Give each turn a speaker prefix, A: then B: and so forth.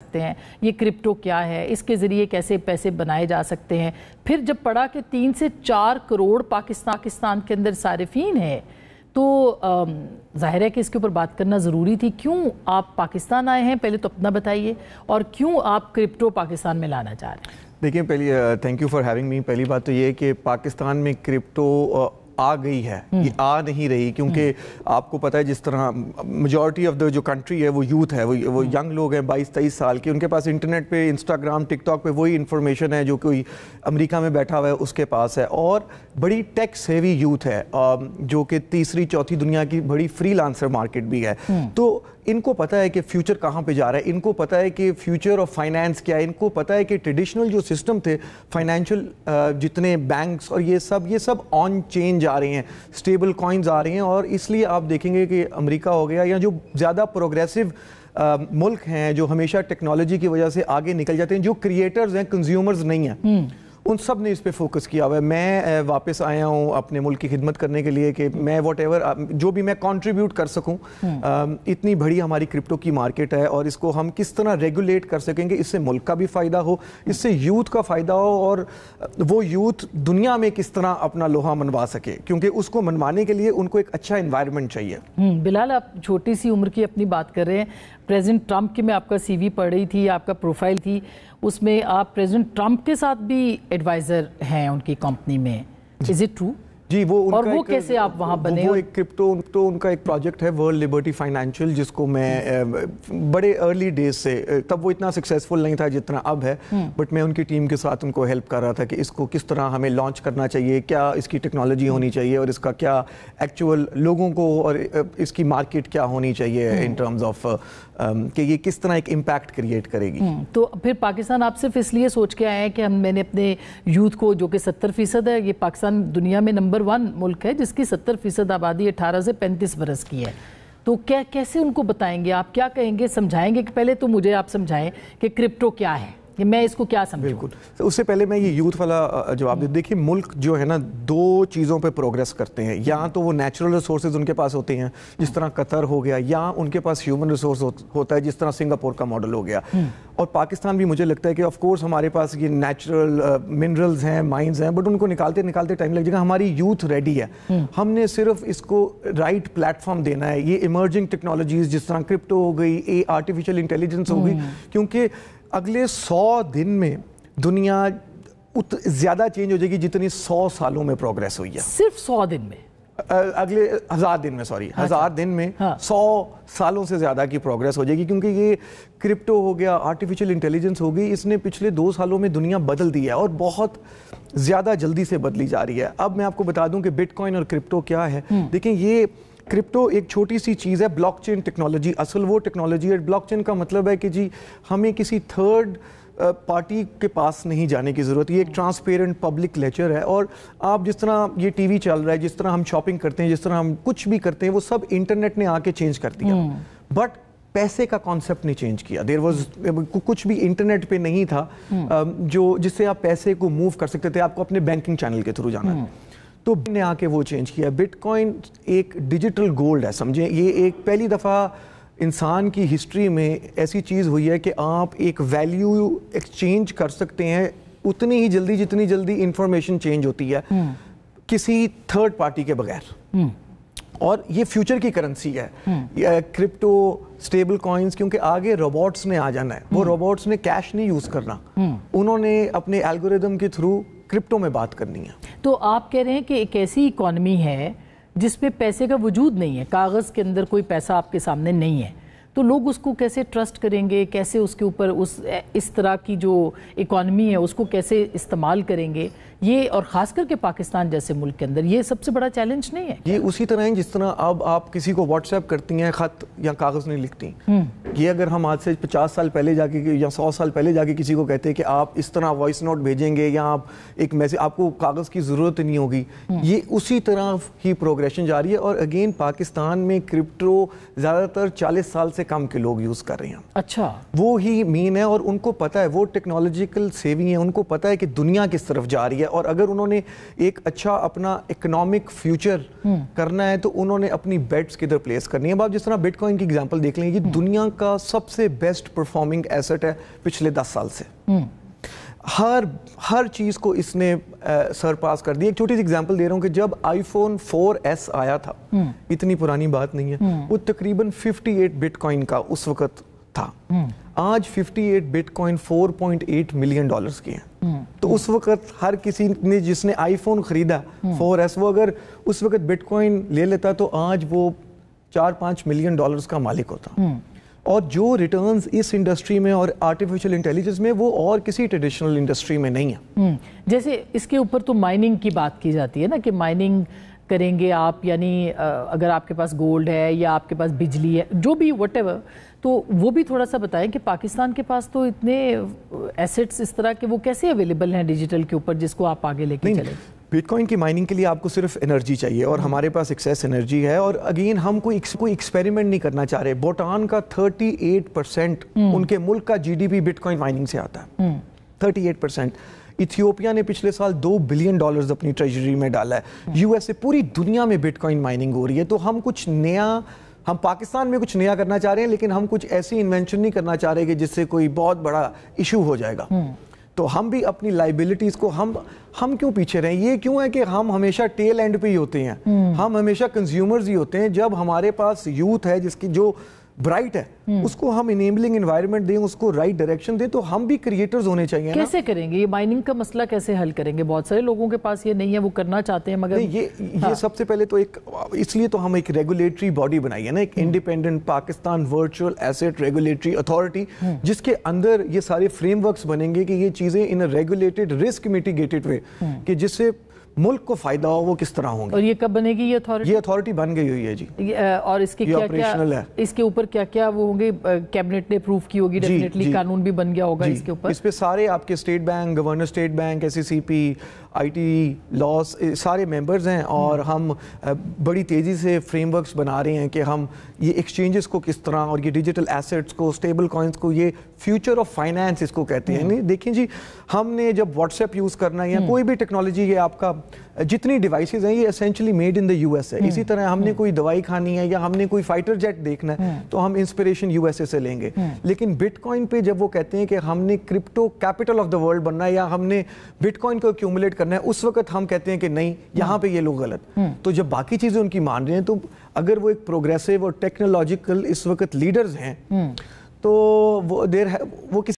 A: سکتے ہیں, یہ کرپٹو کیا ہے, اس کے ذریعے کیسے پیسے بنائے جا سکتے ہیں. پھر جب پڑھا کہ 3 سے 4 کروڑ پاکستان کے اندر صارفین ہیں, تو ظاہر ہے کہ اس کے اوپر بات کرنا ضروری تھی. کیوں آپ پاکستان آئے ہیں, پہلے تو اپنا بتائیے, اور کیوں آپ کرپٹو پاکستان میں لانا چاہ رہے ہیں؟
B: دیکھیں, پہلی thank you for having me. پہلی بات تو یہ ہے کہ پاکستان میں کرپٹو آ گئی ہے, یہ آ نہیں رہی, کیونکہ آپ کو پتہ ہے جس طرح میجورٹی آف دا جو کنٹری ہے وہ یوتھ ہے, وہ ینگ لوگ ہیں 22-23 سال کے, ان کے پاس انٹرنیٹ پہ, انسٹاگرام, ٹک ٹاک پہ وہی انفارمیشن ہے جو کوئی امریکہ میں بیٹھا ہوا ہے اس کے پاس ہے, اور بڑی ٹیک سیوی یوتھ ہے جو کہ تیسری چوتھی دنیا کی بڑی فری لانسر مارکیٹ بھی ہے. تو ان کو پتہ ہے کہ فیوچر کہاں پہ جا رہا ہے, ان کو پتہ ہے کہ فیوچر آف فائنانس کیا ہے, ان کو پتہ ہے کہ ٹریڈیشنل جو سسٹم تھے فائنینشیل, جتنے بینکس اور یہ سب آن چینج آ رہے ہیں, اسٹیبل کوائنز آ رہے ہیں. اور اس لیے آپ دیکھیں گے کہ امریکہ ہو گیا یا جو زیادہ پروگریسو ملک ہیں جو ہمیشہ ٹیکنالوجی کی وجہ سے آگے نکل جاتے ہیں, جو کریٹرز ہیں, کنزیومرز نہیں ہیں, ان سب نے اس پہ فوکس کیا ہوا ہے. میں واپس آیا ہوں اپنے ملک کی خدمت کرنے کے لیے کہ میں واٹ ایور جو بھی میں کنٹریبیوٹ کر سکوں. اتنی بڑی ہماری کرپٹو کی مارکیٹ ہے, اور اس کو ہم کس طرح ریگولیٹ کر سکیں گے, اس سے ملک کا بھی فائدہ ہو, اس سے یوتھ کا فائدہ ہو, اور وہ یوتھ دنیا میں کس طرح اپنا لوہا منوا سکے, کیونکہ اس کو منوانے کے لیے ان کو ایک اچھا انوائرمنٹ چاہیے.
A: بلال, آپ چھوٹی سی عمر کی اپنی بات کر رہے ہیں. پریزیڈنٹ ٹرمپ کی میں آپ کا سی وی پڑھ رہی تھی, آپ کا پروفائل تھی, اس میں آپ پریزیڈنٹ ٹرمپ کے ساتھ بھی ایڈوائزر ہیں ان کی کمپنی میں. Is it true?
B: جی,
A: اور وہ کیسے آپ وہاں بنے؟
B: وہ ایک کرپٹو ان کا ایک پروجیکٹ ہے ورلڈ لبرٹی فائنینشیل, جس کو میں بڑے ارلی ڈیز سے, تب وہ اتنا سکسیسفل نہیں تھا جتنا اب ہے, بٹ میں ان کی ٹیم کے ساتھ ان کو ہیلپ کر رہا تھا کہ اس کو کس طرح ہمیں لانچ کرنا چاہیے, کیا اس کی ٹیکنالوجی ہونی چاہیے, اور اس کا کیا ایکچوئل لوگوں کو, اور اس کی مارکیٹ کیا ہونی چاہیے ان ٹرمز آف کہ یہ کس طرح ایک امپیکٹ کریٹ کرے گی.
A: تو پھر پاکستان آپ صرف اس لیے سوچ کے آئے ہیں کہ میں نے اپنے یوتھ کو, جو کہ 70% ہے, یہ پاکستان دنیا میں نمبر 1 ملک ہے جس کی 70% آبادی 18 سے 35 برس کی ہے, تو کیسے ان کو بتائیں گے, آپ کیا کہیں گے, سمجھائیں گے؟ کہ پہلے تو مجھے آپ سمجھائیں کہ کرپٹو کیا ہے, کہ میں اس کو کیا سمجھوں.
B: بالکل, اس سے پہلے میں یہ یوتھ والا جواب دے. دیکھیں, ملک جو ہے نا 2 چیزوں پہ پروگریس کرتے ہیں, یا تو وہ نیچرل ریسورسز ان کے پاس ہوتے ہیں جس طرح قطر ہو گیا, یا ان کے پاس ہیومن ریسورس ہوتا ہے جس طرح سنگاپور کا ماڈل ہو گیا. اور پاکستان بھی مجھے لگتا ہے کہ آف کورس ہمارے پاس یہ نیچرل منرلز ہیں, مائنز ہیں, بٹ ان کو نکالتے ٹائم لگ جائے گا. ہماری یوتھ ریڈی ہے, ہم نے صرف اس کو رائٹ پلیٹ فارم دینا ہے. یہ ایمرجنگ ٹیکنالوجیز جس طرح کرپٹو ہو گئی, آرٹیفیشیل انٹیلیجنس ہو گئی, کیونکہ اگلے 100 دن میں دنیا زیادہ چینج ہو جائے گی جتنی 100 سالوں میں پروگریس ہوئی ہے.
A: صرف 100 دن میں؟
B: اگلے 1000 دن میں, 1000 دن میں 100 سالوں سے زیادہ کی پروگریس ہو جائے گی, کیونکہ یہ کرپٹو ہو گیا, آرٹیفیشیل انٹیلیجنس ہو گئی, اس نے پچھلے 2 سالوں میں دنیا بدل دی ہے, اور بہت زیادہ جلدی سے بدلی جا رہی ہے. اب میں آپ کو بتا دوں کہ بٹ کوائن اور کرپٹو کیا ہے. دیکھیں, یہ کرپٹو ایک چھوٹی سی چیز ہے, بلاک چین ٹیکنالوجی. اصل وہ ٹیکنالوجی ہے, بلاک چین کا مطلب ہے کہ جی ہمیں کسی تھرڈ پارٹی کے پاس نہیں جانے کی ضرورت. یہ ایک ٹرانسپیرنٹ پبلک لیجر ہے, اور آپ جس طرح یہ ٹی وی چل رہا ہے, جس طرح ہم شاپنگ کرتے ہیں, جس طرح ہم کچھ بھی کرتے ہیں, وہ سب انٹرنیٹ نے آ کے چینج کر دیا, بٹ پیسے کا کانسیپٹ نہیں چینج کیا. دیر واز کچھ بھی انٹرنیٹ پہ نہیں تھا جو جس سے آپ پیسے کو موو کر سکتے تھے, آپ کو اپنے بینکنگ چینل کے تھرو جانا ہے, تو نے آ کے وہ چینج کیا. بٹ کوائن ایک ڈیجیٹل گولڈ ہے, سمجھیں, یہ ایک پہلی دفعہ انسان کی ہسٹری میں ایسی چیز ہوئی ہے کہ آپ ایک ویلیو ایکسچینج کر سکتے ہیں اتنی ہی جلدی جتنی جلدی انفارمیشن چینج ہوتی ہے, کسی تھرڈ پارٹی کے بغیر. اور یہ فیوچر کی کرنسی ہے, کرپٹو, سٹیبل کوائنز, کیونکہ آگے روبوٹس نے آ جانا ہے. وہ روبوٹس نے کیش نہیں یوز کرنا, انہوں نے اپنے الگوریدم کے تھرو کرپٹو میں بات کرنی ہے.
A: تو آپ کہہ رہے ہیں کہ ایک ایسی اکانومی ہے جس پہ پیسے کا وجود نہیں ہے, کاغذ کے اندر کوئی پیسہ آپ کے سامنے نہیں ہے, تو لوگ اس کو کیسے ٹرسٹ کریں گے, کیسے اس کے اوپر اس طرح کی جو اکانومی ہے اس کو کیسے استعمال کریں گے؟ یہ, اور خاص کر کے پاکستان جیسے ملک کے اندر, یہ سب سے بڑا چیلنج نہیں ہے؟
B: یہ اسی طرح ہے جس طرح اب آپ کسی کو واٹس ایپ کرتی ہیں, خط یا کاغذ نہیں لکھتی. یہ اگر ہم آج سے 50 سال پہلے جا کے یا 100 سال پہلے جا کے کسی کو کہتے ہیں کہ آپ اس طرح وائس نوٹ بھیجیں گے یا آپ ایک میسج, آپ کو کاغذ کی ضرورت نہیں ہوگی. یہ اسی طرح ہی پروگریشن جاری ہے. اور اگین پاکستان میں کرپٹو زیادہ تر 40 سال سے کم کے لوگ یوز کر رہے ہیں.
A: اچھا,
B: وہ ہی مین ہے, اور ان کو پتا ہے, وہ ٹیکنالوجیکل سیونگ ہے, ان کو پتا ہے کہ دنیا کس طرف جا رہی ہے, اور اگر انہوں نے ایک اچھا اپنا اکنامک فیوچر کرنا ہے تو انہوں نے اپنی بیٹس کدھر پلیس کرنی ہے. اب آپ جس طرح بٹ کوائن کی ایگزامپل دیکھ لیں, یہ دنیا کا سب سے بیسٹ پرفارمنگ ایسٹ ہے پچھلے 10 سال سے. ہر چیز کو اس نے سرپاس کر دی. ایک چھوٹی سی ایگزامپل دے رہا ہوں کہ جب آئی فون 4S آیا تھا, اتنی پرانی بات نہیں ہے, وہ تقریباً 58 بٹ کوائن کا اس وقت تھا. آج 58 بٹ کوائن $4.8 ملین کی ہیں. تو اس وقت ہر کسی نے جس نے آئی فون خریدا 4S, وہ اگر اس وقت بٹ کوائن لے لیتا تو آج وہ $4-5 ملین کا مالک ہوتا. اور جو ریٹرنز اس انڈسٹری میں اور آرٹیفیشل انٹیلیجنس میں وہ اور کسی ٹریڈیشنل انڈسٹری میں نہیں ہے.
A: جیسے اس کے اوپر تو مائننگ کی بات کی جاتی ہے نا, کہ مائننگ کریں گے آپ, یعنی اگر آپ کے پاس گولڈ ہے یا آپ کے پاس بجلی ہے, جو بھی وٹ ایور, تو وہ بھی تھوڑا سا بتائیں کہ پاکستان کے پاس تو اتنے ایسٹس اس طرح کے وہ کیسے اویلیبل ہیں ڈیجیٹل کے اوپر جس کو آپ آگے لے کے چلیں.
B: بٹ کوائن کی مائننگ کے لیے آپ کو صرف انرجی چاہیے, اور ہمارے پاس ایکسیس انرجی ہے. اور اگین ہم کوئی ایکسپیریمنٹ نہیں کرنا چاہ رہے. بھوٹان کا 38% ان کے ملک کا GDP بٹ کوائن مائننگ سے آتا ہے. 38%. ایتھیوپیا نے پچھلے سال $2 بلین اپنی ٹریجری میں ڈالا ہے. USA, پوری دنیا میں بٹ کوائن مائننگ ہو رہی ہے. تو ہم کچھ نیا, ہم پاکستان میں کچھ نیا کرنا چاہ رہے ہیں, لیکن ہم کچھ ایسی انوینشن نہیں کرنا چاہ رہے کہ جس سے کوئی بہت بڑا ایشو ہو جائے گا. تو ہم بھی اپنی لائبلٹیز کو ہم کیوں پیچھے رہیں. یہ کیوں ہے کہ ہم ہمیشہ ٹیل اینڈ پہ ہی ہوتے ہیں, ہم ہمیشہ کنزیومرز ہی ہوتے ہیں. جب ہمارے پاس یوتھ ہے جس کی جو برائٹ ہے, اس کو ہم انیبلنگ انوائرمنٹ دیں, اس کو رائٹ ڈائریکشن دیں, تو ہم بھی کریٹرز ہونے چاہیے.
A: کیسے کریں گے یہ مائننگ کا مسئلہ, کیسے حل کریں گے؟ بہت سارے لوگوں کے پاس یہ نہیں ہے, وہ کرنا چاہتے ہیں مگر
B: یہ سب سے پہلے تو اس لیے تو ہم ایک ریگولیٹری باڈی بنائی ہے نا, ایک independent Pakistan virtual asset regulatory authority, جس کے اندر یہ سارے فریم ورکس بنیں گے کہ یہ چیزیں ان ریگولیٹڈ رسک میٹیگیٹڈ وے, کہ جس سے ملک کو فائدہ ہو, وہ کس طرح ہوں گے.
A: اور یہ کب بنے گی یہ اتھارٹی؟
B: یہ اتھارٹی بن گئی ہوئی ہے جی.
A: اور اس کے کیا اس کے اوپر کیا کیا وہ ہوں گے, کیبنٹ نے اپروو کی ہوگی ڈیفینیٹلی, قانون بھی بن گیا ہوگا اس کے اوپر.
B: اس پہ سارے آپ کے state bank, governor state bank, SCCP, IT لاس, سارے ممبرز ہیں, اور ہم بڑی تیزی سے فریم ورکس بنا رہے ہیں کہ ہم یہ ایکسچینجز کو کس طرح, اور یہ ڈیجیٹل ایسٹس کو, اسٹیبل کوائنس کو, یہ فیوچر آف فائنانس اس کو کہتے ہیں. دیکھیں جی, ہم نے جب واٹس ایپ یوز کرنا ہے یا کوئی بھی ٹیکنالوجی, یہ آپ کا جتنی ڈیوائسز ہیں یہ essentially made in the US ہے. اسی طرح ہم نے کوئی دوائی کھانی ہے یا ہم نے کوئی فائٹر جیٹ دیکھنا ہے تو ہم انسپریشن USA سے لیں گے. لیکن بٹ کوائن پہ جب وہ کہتے ہیں کہ ہم نے crypto capital of the world بننا ہے یا ہم نے بٹ کوائن کو ایکیومولیٹ کرنا ہے, اس وقت ہم کہتے ہیں کہ نہیں, یہاں پہ یہ لوگ غلط. تو جب باقی چیزیں ان کی مان رہے ہیں, تو اگر وہ ایک پروگریسو اور ٹیکنالوجیکل اس وقت لیڈرز ہیں, تو وہ کسی